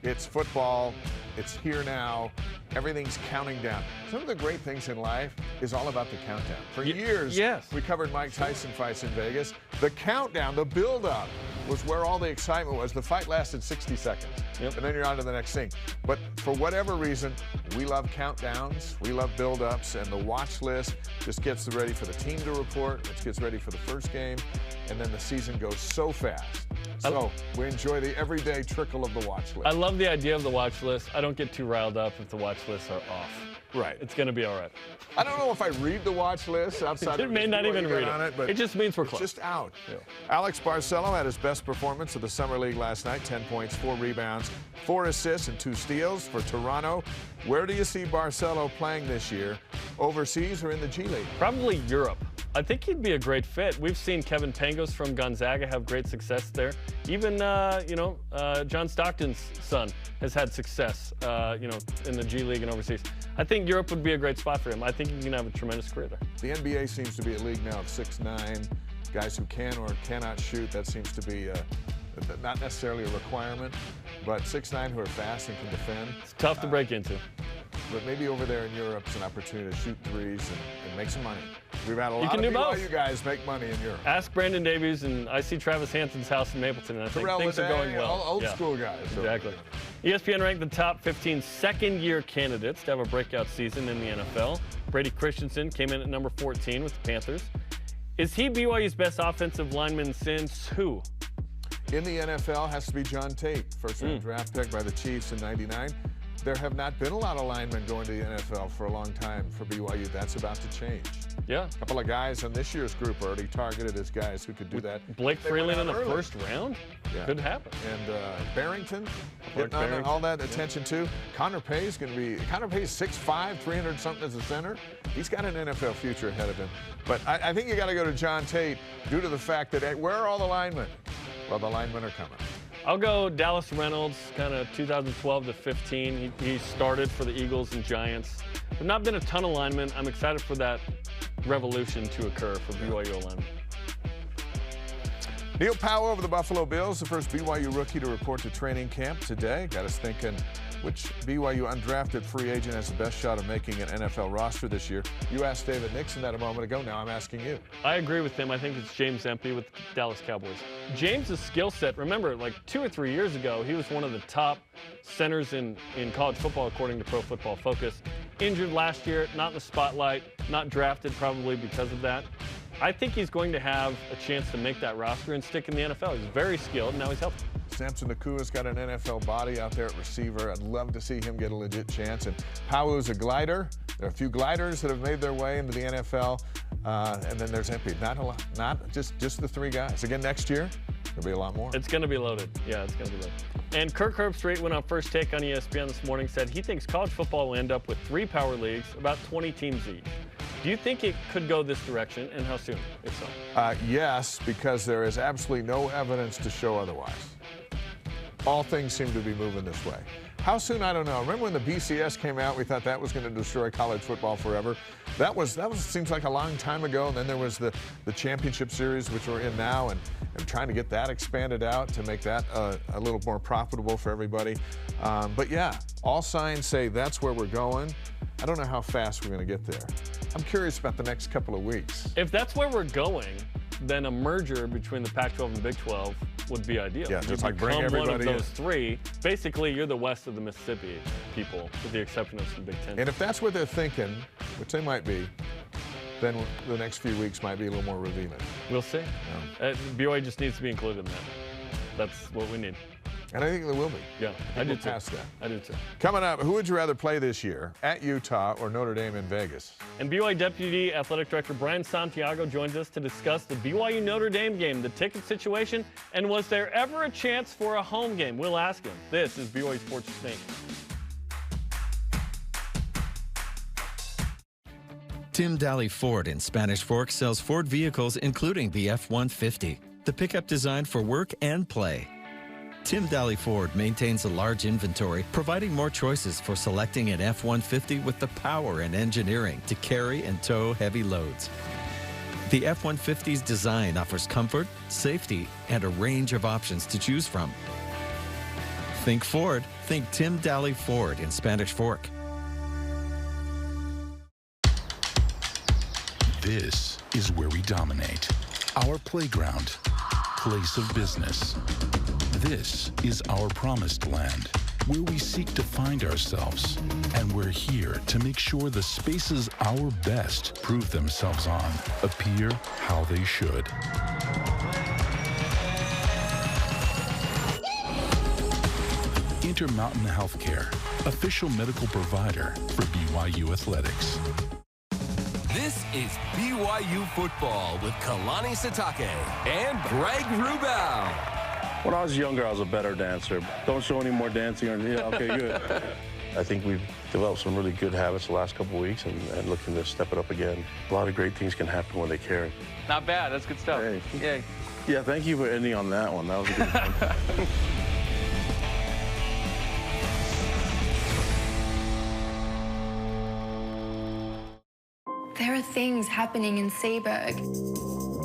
it's football, it's here now, everything's counting down. Some of the great things in life is all about the countdown. For years, we covered Mike Tyson fights in Vegas. The countdown, the build-up, was where all the excitement was. The fight lasted 60 seconds, and then you're on to the next thing. But for whatever reason, we love countdowns, we love build-ups, and the watch list just gets ready for the team to report, it gets ready for the first game, and then the season goes so fast. So we enjoy the everyday trickle of the watch list. I love the idea of the watch list. I don't get too riled up if the watch lists are off. Right. It's going to be all right. I don't know if I read the watch list outside it of may not even read it, but it just means we're close. It's just out. Yeah. Alex Barcelo had his best performance of the Summer League last night, 10 points, 4 rebounds, 4 assists, and 2 steals for Toronto. Where do you see Barcelo playing this year, overseas or in the G League? Probably Europe. I think he'd be a great fit. We've seen Kevin Pangos from Gonzaga have great success there. Even, John Stockton's son has had success, in the G League and overseas. I think Europe would be a great spot for him. I think he can have a tremendous career there. The NBA seems to be a league now of 6'9", guys who can or cannot shoot. That seems to be not necessarily a requirement, but 6'9" who are fast and can defend. It's tough to break into. But maybe over there in Europe, it's an opportunity to shoot threes and make some money. We've had a lot of BYU guys make money in Europe. Ask Brandon Davies, and I see Travis Hanson's house in Mapleton, and I think things are going well. Old school guys. Exactly. ESPN ranked the top 15 second-year candidates to have a breakout season in the NFL. Brady Christensen came in at number 14 with the Panthers. Is he BYU's best offensive lineman since who? In the NFL, has to be John Tate, first-round draft pick by the Chiefs in '99. There have not been a lot of linemen going to the NFL for a long time for BYU. That's about to change. Yeah. A couple of guys on this year's group are already targeted as guys who could do that. Blake Freeland in the first round? Yeah. Could happen. And Barrington getting on all that attention too. Connor Pay's 6'5", 300-something as a center. He's got an NFL future ahead of him. But I think you got to go to John Tate due to the fact that, where are all the linemen? Well, the linemen are coming. I'll go Dallas Reynolds, kind of 2012 to 15. He started for the Eagles and Giants. There's not been a ton of linemen. I'm excited for that revolution to occur for BYU linemen. Neil Powell of the Buffalo Bills, the first BYU rookie to report to training camp today. Got us thinking, which BYU undrafted free agent has the best shot of making an NFL roster this year? You asked David Nixon that a moment ago. Now I'm asking you. I agree with him. I think it's James Empey with the Dallas Cowboys. James' skill set, remember, like 2 or 3 years ago, he was one of the top centers in college football, according to Pro Football Focus. Injured last year, not in the spotlight, not drafted probably because of that. I think he's going to have a chance to make that roster and stick in the NFL. He's very skilled, and now he's healthy. Samson Nakua's got an NFL body out there at receiver. I'd love to see him get a legit chance. And Powell's a glider. There are a few gliders that have made their way into the NFL. And then there's Empey. Not a lot, not just the 3 guys. Again, next year, there'll be a lot more. It's going to be loaded. Yeah, it's going to be loaded. And Kirk Herbstreit went on First Take on ESPN this morning, said he thinks college football will end up with 3 power leagues, about 20 teams each. Do you think it could go this direction, and how soon, if so? Yes, because there is absolutely no evidence to show otherwise. All things seem to be moving this way. How soon, I don't know. Remember when the BCS came out, we thought that was going to destroy college football forever. That seems like a long time ago. And then there was the championship series, which we're in now, and trying to get that expanded out to make that a little more profitable for everybody. But yeah, all signs say that's where we're going. I don't know how fast we're going to get there. I'm curious about the next couple of weeks. If that's where we're going, then a merger between the Pac-12 and Big 12 would be ideal. Yeah, You just like bring become one of everybody those three. Basically, you're the west of the Mississippi people, with the exception of some Big Ten. And if that's what they're thinking, which they might be, then the next few weeks might be a little more revealing. We'll see. Yeah. BYU just needs to be included in that. That's what we need. And I think they will be. Yeah, I do too. Past that. I do too. Coming up, who would you rather play this year, at Utah or Notre Dame in Vegas? And BYU Deputy Athletic Director Brian Santiago joins us to discuss the BYU Notre Dame game, the ticket situation, and was there ever a chance for a home game? We'll ask him. This is BYU Sports Nation. Tim Daly Ford in Spanish Fork sells Ford vehicles including the F-150, the pickup designed for work and play. Tim Daly Ford maintains a large inventory, providing more choices for selecting an F-150 with the power and engineering to carry and tow heavy loads. The F-150's design offers comfort, safety, and a range of options to choose from. Think Ford, think Tim Daly Ford in Spanish Fork. This is where we dominate. Our playground, place of business. This is our promised land, where we seek to find ourselves. And we're here to make sure the spaces our best prove themselves on appear how they should. Intermountain Healthcare, official medical provider for BYU Athletics. This is BYU Football with Kalani Sitake and Greg Wrubell. When I was younger, I was a better dancer. Don't show any more dancing. Yeah, okay, good. I think we've developed some really good habits the last couple of weeks and looking to step it up again. A lot of great things can happen when they carry. Not bad. That's good stuff. Hey. Yay. Yeah, thank you for ending on that one. That was a good one. There are things happening in Seaburg.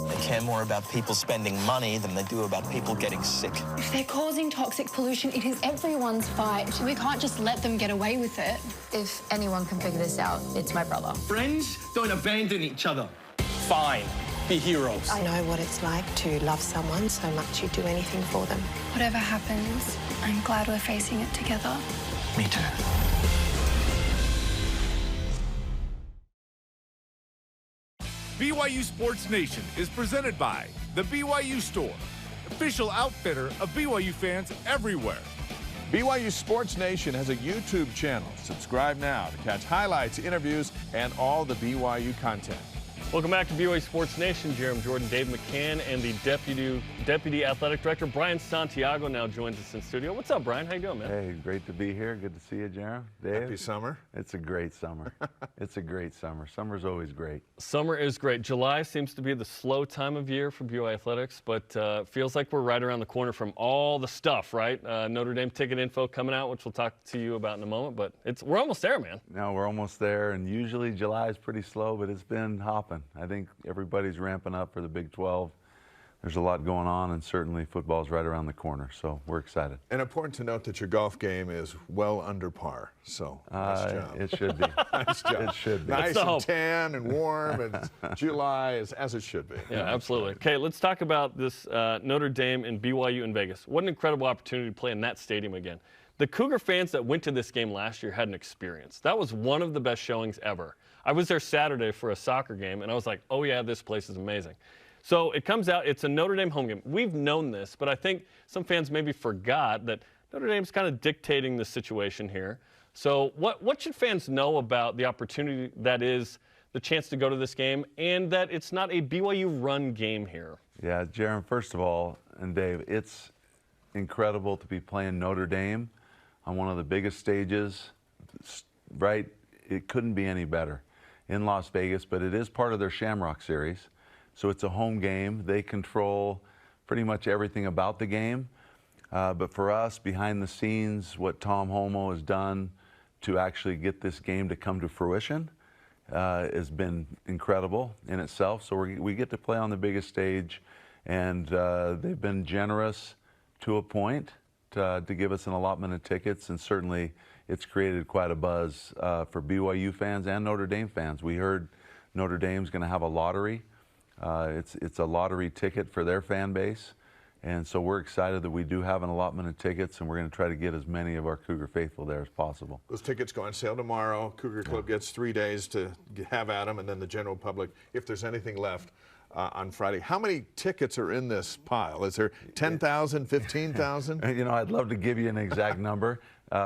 They care more about people spending money than they do about people getting sick. If they're causing toxic pollution, it is everyone's fight. We can't just let them get away with it. If anyone can figure this out, it's my brother. Friends don't abandon each other. Fine. Be heroes. I know what it's like to love someone so much you'd do anything for them. Whatever happens, I'm glad we're facing it together. Me too. BYU Sports Nation is presented by the BYU Store, official outfitter of BYU fans everywhere. BYU Sports Nation has a YouTube channel. Subscribe now to catch highlights, interviews, and all the BYU content. Welcome back to BYU Sports Nation. Jarom, Jordan, Dave McCann, and the Deputy Athletic Director, Brian Santiago, now joins us in studio. What's up, Brian? How you doing, man? Hey, great to be here. Good to see you, Jarom. Dave. Happy summer. It's a great summer. It's a great summer. Summer's always great. Summer is great. July seems to be the slow time of year for BYU Athletics, but feels like we're right around the corner from all the stuff, right? Notre Dame ticket info coming out, which we'll talk to you about in a moment, but we're almost there, man. No, we're almost there, and usually July is pretty slow, but it's been hopping. I think everybody's ramping up for the Big 12. There's a lot going on, and certainly football's right around the corner, so we're excited. And important to note that your golf game is well under par, so nice job. It should be. Nice job. It should be. Nice and tan and warm, and July is as it should be. Yeah, absolutely. Okay, let's talk about this Notre Dame and BYU in Vegas. What an incredible opportunity to play in that stadium again. The Cougar fans that went to this game last year had an experience. That was one of the best showings ever. I was there Saturday for a soccer game, and I was like, oh, yeah, this place is amazing. So it comes out, it's a Notre Dame home game. We've known this, but I think some fans maybe forgot that Notre Dame's kind of dictating the situation here. So what should fans know about the opportunity that is the chance to go to this game and that it's not a BYU run game here? Yeah, Jarom, first of all, and Dave, it's incredible to be playing Notre Dame on one of the biggest stages, right? It couldn't be any better in Las Vegas, but it is part of their Shamrock Series. So it's a home game. They control pretty much everything about the game. But for us, behind the scenes, what Tom Homo has done to actually get this game to come to fruition has been incredible in itself. So we get to play on the biggest stage, and they've been generous to a point to give us an allotment of tickets, and certainly it's created quite a buzz for BYU fans and Notre Dame fans. We heard Notre Dame's going to have a lottery. It's a lottery ticket for their fan base, And so we're excited that we do have an allotment of tickets, and we're going to try to get as many of our Cougar faithful there as possible. Those tickets go on sale tomorrow. Cougar Club gets 3 days to have at them, and then the general public, if there's anything left, on Friday. How many tickets are in this pile? Is there 10,000, 15,000? You know, I'd love to give you an exact number.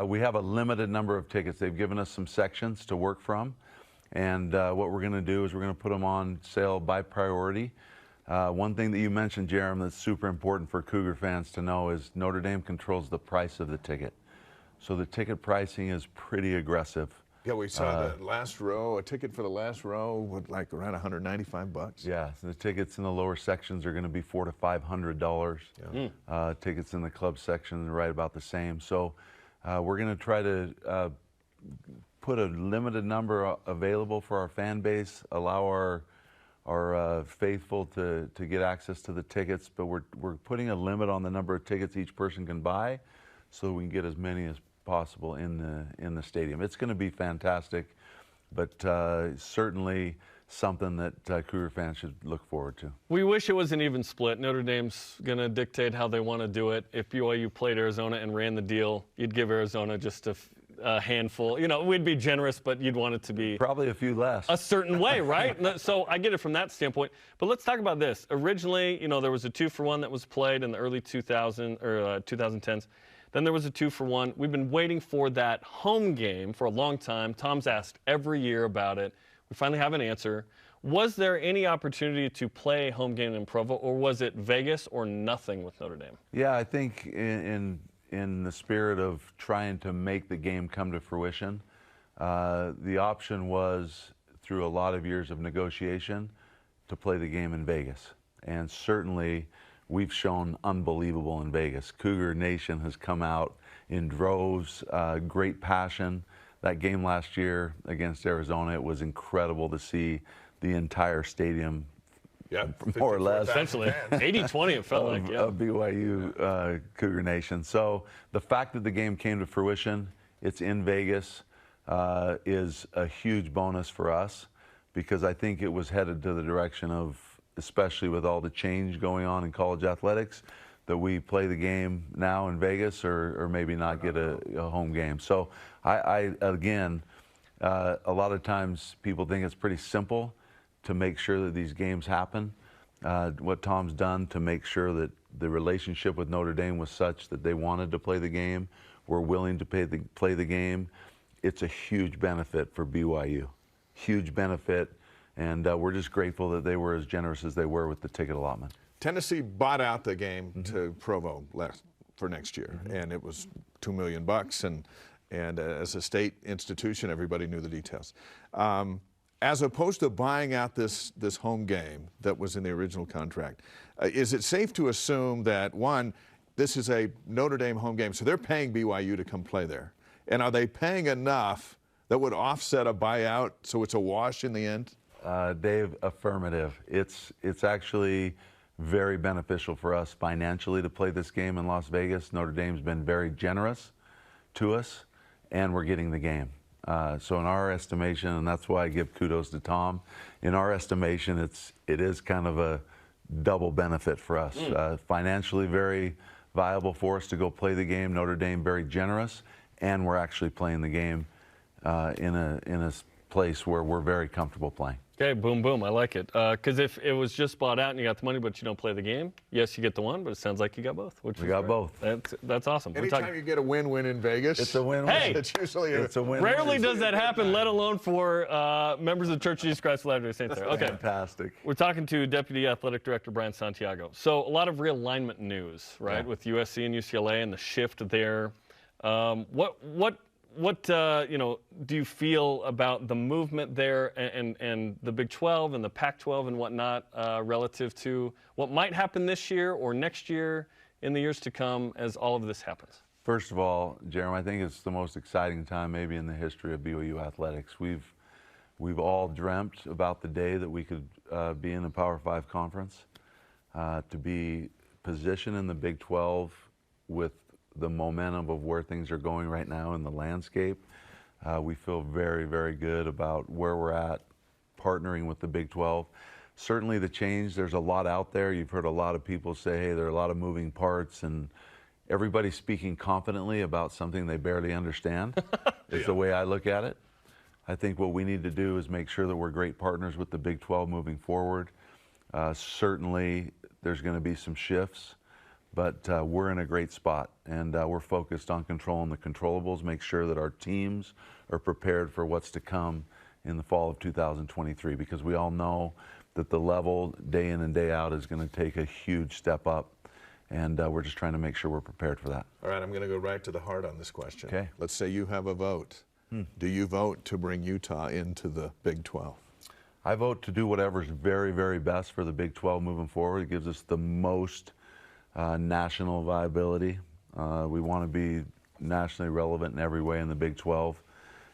We have a limited number of tickets. They've given us some sections to work from. And what we're going to do is we're going to put them on sale by priority. One thing that you mentioned, Jarom, that's super important for Cougar fans to know is Notre Dame controls the price of the ticket. So the ticket pricing is pretty aggressive. Yeah, we saw the last row, a ticket for the last row with like around $195. Yeah, so the tickets in the lower sections are going to be $400 to $500. Yeah. Tickets in the club section are right about the same. So we're going to try to put a limited number available for our fan base, allow our faithful to get access to the tickets, but we're putting a limit on the number of tickets each person can buy so we can get as many as possible in the stadium. It's going to be fantastic, but certainly something that Cougar fans should look forward to. We wish it was an even split. Notre Dame's going to dictate how they want to do it. If BYU played Arizona and ran the deal, you'd give Arizona just a handful. You know, we'd be generous, but you'd want it to be probably a few less. A certain way, right? So I get it from that standpoint. But let's talk about this. Originally, you know, there was a 2-for-1 that was played in the early 2010s. Then there was a 2-for-1. We've been waiting for that home game for a long time. Tom's asked every year about it. We finally have an answer. Was there any opportunity to play a home game in Provo, or was it Vegas or nothing with Notre Dame? Yeah, I think in the spirit of trying to make the game come to fruition, the option was, through a lot of years of negotiation, to play the game in Vegas. And certainly, we've shown unbelievable in Vegas. Cougar Nation has come out in droves, great passion. That game last year against Arizona, it was incredible to see the entire stadium, more or less. Essentially, 80-20 it felt like, yeah. Of BYU Cougar Nation. So the fact that the game came to fruition, it's in Vegas, is a huge bonus for us, because I think it was headed to the direction of, especially with all the change going on in college athletics, that we play the game now in Vegas or maybe not get a home game. So again, a lot of times people think it's pretty simple to make sure that these games happen. What Tom's done to make sure that the relationship with Notre Dame was such that they wanted to play the game, were willing to play the game, it's a huge benefit for BYU. Huge benefit. And we're just grateful that they were as generous as they were with the ticket allotment. Tennessee bought out the game to Provo for next year, and it was $2 million. And as a state institution, everybody knew the details. As opposed to buying out this home game that was in the original contract, is it safe to assume that, one, this is a Notre Dame home game, so they're paying BYU to come play there? And are they paying enough that would offset a buyout so it's a wash in the end? Dave, affirmative. It's actually very beneficial for us financially to play this game in Las Vegas. Notre Dame's been very generous to us, and we're getting the game. So in our estimation, and that's why I give kudos to Tom, in our estimation, it is kind of a double benefit for us. Financially very viable for us to go play the game. Notre Dame very generous, and we're actually playing the game in a place where we're very comfortable playing. Okay, boom, boom. I like it. Because if it was just bought out and you got the money, but you don't play the game, yes, you get the one, but it sounds like you got both. We got both. That's awesome. Anytime you get a win-win in Vegas, it's a win-win. Hey, it's usually a win-win. Rarely does that happen, let alone for members of the Church of Jesus Christ of Latter-day Saints there. Okay. Fantastic. We're talking to Deputy Athletic Director Brian Santiago. So a lot of realignment news, right, with USC and UCLA and the shift there. What do you feel about the movement there and the Big 12 and the Pac-12 and whatnot relative to what might happen this year or next year in the years to come as all of this happens? First of all, Jarom, I think it's the most exciting time maybe in the history of BYU athletics. We've all dreamt about the day that we could be in the Power 5 conference, to be positioned in the Big 12 with the momentum of where things are going right now in the landscape. We feel very, very good about where we're at, partnering with the Big 12. certainly the change, there's a lot out there. You've heard a lot of people say, hey, there are a lot of moving parts, and everybody's speaking confidently about something they barely understand is the way I look at it. I think what we need to do is make sure that we're great partners with the Big 12 moving forward. Certainly, there's going to be some shifts, but we're in a great spot, and we're focused on controlling the controllables, make sure that our teams are prepared for what's to come in the fall of 2023, because we all know that the level day in and day out is going to take a huge step up, and we're just trying to make sure we're prepared for that. All right, I'm going to go right to the heart on this question. Okay. Let's say you have a vote. Do you vote to bring Utah into the Big 12? I vote to do whatever's very, very best for the Big 12 moving forward. It gives us the most national viability. We want to be nationally relevant in every way in the Big 12.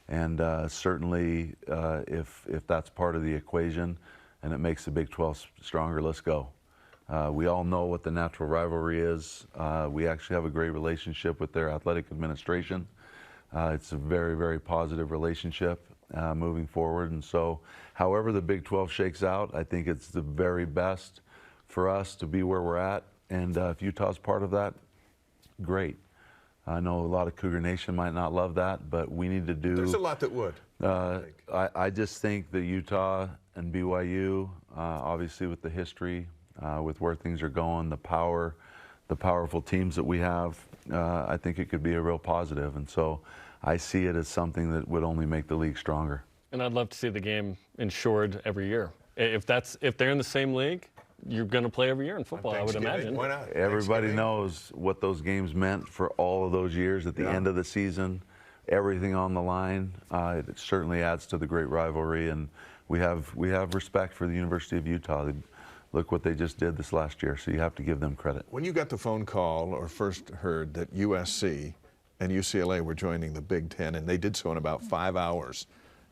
And certainly, if that's part of the equation and it makes the Big 12 stronger, let's go. We all know what the natural rivalry is. We actually have a great relationship with their athletic administration. It's a very, very positive relationship moving forward. And so, however the Big 12 shakes out, I think it's the very best for us to be where we're at. And if Utah's part of that, great. I know a lot of Cougar Nation might not love that, but we need to do... There's a lot that would. I just think that Utah and BYU, obviously with the history, with where things are going, the powerful teams that we have, I think it could be a real positive. And so I see it as something that would only make the league stronger. And I'd love to see the game insured every year. If they're in the same league, you're going to play every year in football, I would imagine. Why not? Everybody knows what those games meant for all of those years at the end of the season, everything on the line. It certainly adds to the great rivalry, and we have respect for the University of Utah. Look what they just did this last year, so you have to give them credit. When you got the phone call or first heard that USC and UCLA were joining the Big Ten, and they did so in about 5 hours,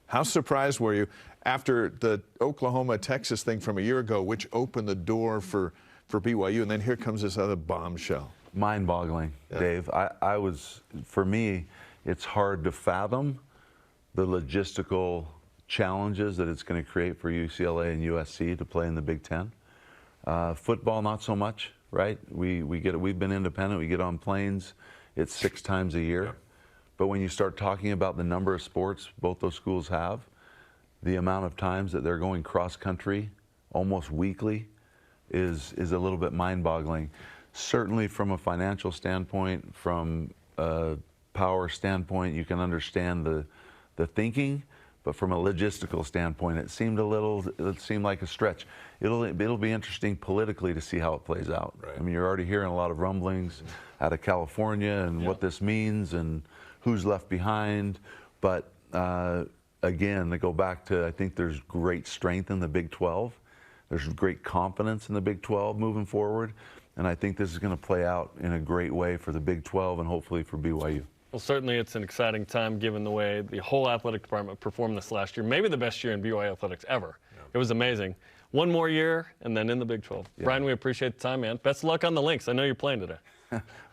how surprised were you after the Oklahoma-Texas thing from a year ago, which opened the door for BYU, and then here comes this other bombshell? Mind-boggling, Dave. For me, it's hard to fathom the logistical challenges that it's going to create for UCLA and USC to play in the Big Ten. Football, not so much, right? We've been independent. We get on planes. It's 6 times a year. But when you start talking about the number of sports both those schools have, the amount of times that they're going cross-country almost weekly is a little bit mind-boggling. Certainly from a financial standpoint, from a power standpoint, you can understand the thinking, but from a logistical standpoint, it seemed like a stretch. It'll be interesting politically to see how it plays out. Right. I mean, you're already hearing a lot of rumblings out of California and what this means and who's left behind. But again, to go back to, I think there's great strength in the Big 12. There's great confidence in the Big 12 moving forward. And I think this is going to play out in a great way for the Big 12 and hopefully for BYU. Well, certainly it's an exciting time given the way the whole athletic department performed this last year. Maybe the best year in BYU athletics ever. Yeah. It was amazing. One more year and then in the Big 12. Yeah. Brian, we appreciate the time, man. Best of luck on the links. I know you're playing today.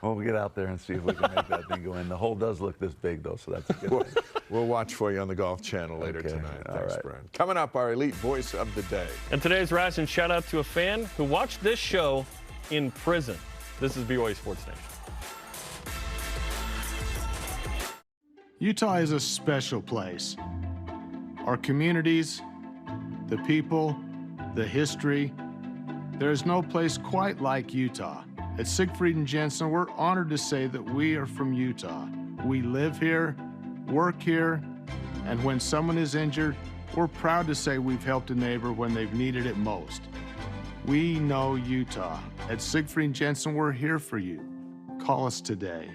Well, we'll get out there and see if we can make that thing go in. The hole does look this big, though, so that's a good thing. We'll watch for you on the Golf Channel later tonight. Thanks, Brian. Coming up, our elite voice of the day. And today's ration shout out to a fan who watched this show in prison. This is BYU Sports Nation. Utah is a special place. Our communities, the people, the history. There is no place quite like Utah. At Siegfried and Jensen, we're honored to say that we are from Utah. We live here, work here, and when someone is injured, we're proud to say we've helped a neighbor when they've needed it most. We know Utah. At Siegfried and Jensen, we're here for you. Call us today.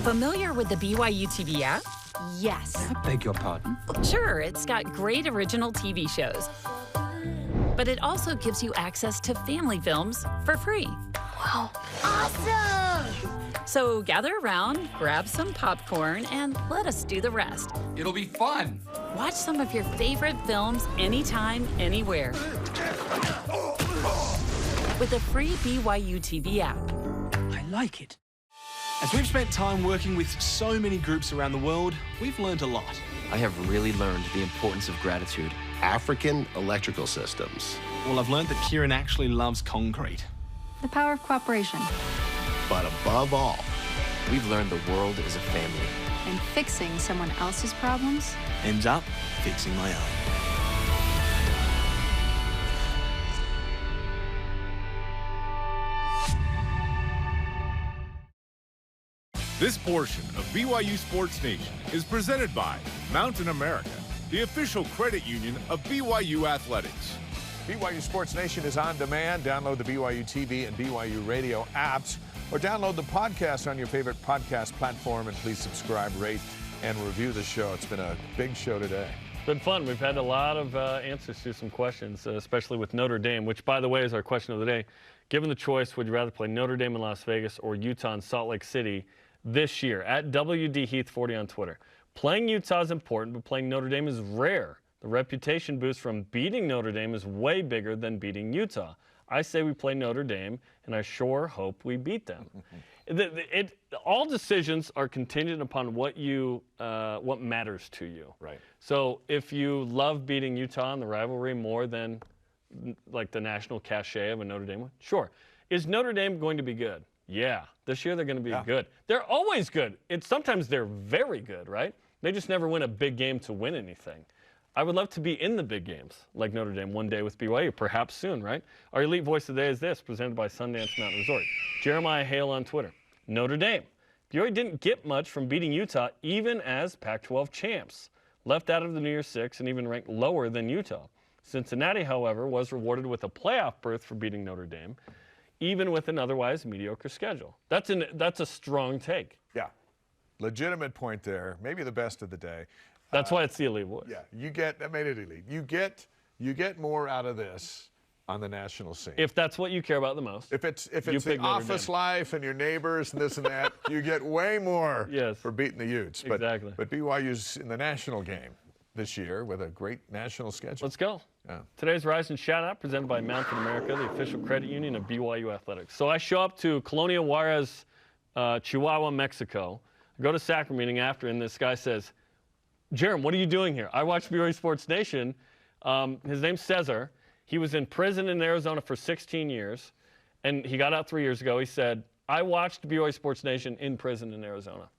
Familiar with the BYUtv app? Yes. I beg your pardon? Sure, it's got great original TV shows. But it also gives you access to family films for free. Wow. Awesome! So gather around, grab some popcorn, and let us do the rest. It'll be fun. Watch some of your favorite films anytime, anywhere. With a free BYU TV app. I like it. As we've spent time working with so many groups around the world, we've learned a lot. I have really learned the importance of gratitude. African electrical systems. Well, I've learned that Kieran actually loves concrete. The power of cooperation. But above all, we've learned the world is a family. And fixing someone else's problems ends up fixing my own. This portion of BYU Sports Nation is presented by Mountain America, the official credit union of BYU Athletics. BYU Sports Nation is on demand. Download the BYU TV and BYU Radio apps or download the podcast on your favorite podcast platform, and please subscribe, rate, and review the show. It's been a big show today. It's been fun. We've had a lot of answers to some questions, especially with Notre Dame, which, by the way, is our question of the day. Given the choice, would you rather play Notre Dame in Las Vegas or Utah in Salt Lake City this year? At WD Heath 40 on Twitter. Playing Utah is important, but playing Notre Dame is rare. The reputation boost from beating Notre Dame is way bigger than beating Utah. I say we play Notre Dame, and I sure hope we beat them. All decisions are contingent upon what matters to you. Right. So if you love beating Utah in the rivalry more than like the national cachet of a Notre Dame win, sure. Is Notre Dame going to be good? Yeah. This year they're going to be good. They're always good. Sometimes they're very good, right? They just never win a big game to win anything. I would love to be in the big games like Notre Dame one day with BYU, perhaps soon, right? Our elite voice today is this, presented by Sundance Mountain Resort. Jeremiah Hale on Twitter. Notre Dame. BYU didn't get much from beating Utah, even as Pac-12 champs. Left out of the New Year's Six and even ranked lower than Utah. Cincinnati, however, was rewarded with a playoff berth for beating Notre Dame, even with an otherwise mediocre schedule. That's a strong take. Yeah. Legitimate point there. Maybe the best of the day. That's why it's the elite voice. Yeah, that made it elite. You get more out of this on the national scene. If that's what you care about the most. If it's the office life and your neighbors and this and that, you get way more for beating the Utes. Exactly. But BYU's in the national game this year with a great national schedule. Let's go. Yeah. Today's Rise and Shout Out presented by Mountain America, the official credit union of BYU Athletics. So I show up to Colonia Juarez, Chihuahua, Mexico. I go to sacrament meeting after, and this guy says, Jarom, what are you doing here? I watch BYU Sports Nation. His name's Cesar. He was in prison in Arizona for 16 years, and he got out 3 years ago. He said, I watched BYU Sports Nation in prison in Arizona,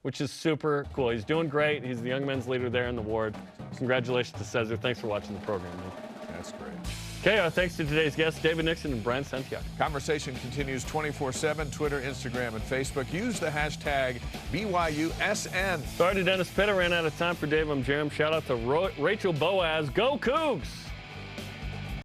which is super cool. He's doing great. He's the young men's leader there in the ward. Congratulations to Cesar. Thanks for watching the program, man. That's great. Okay, thanks to today's guests, David Nixon and Brian Santiago. Conversation continues 24/7, Twitter, Instagram, and Facebook. Use the hashtag BYUSN. Sorry to Dennis Pitta, ran out of time for Dave. I'm Jarom. Shout out to Rachel Boaz. Go Cougs!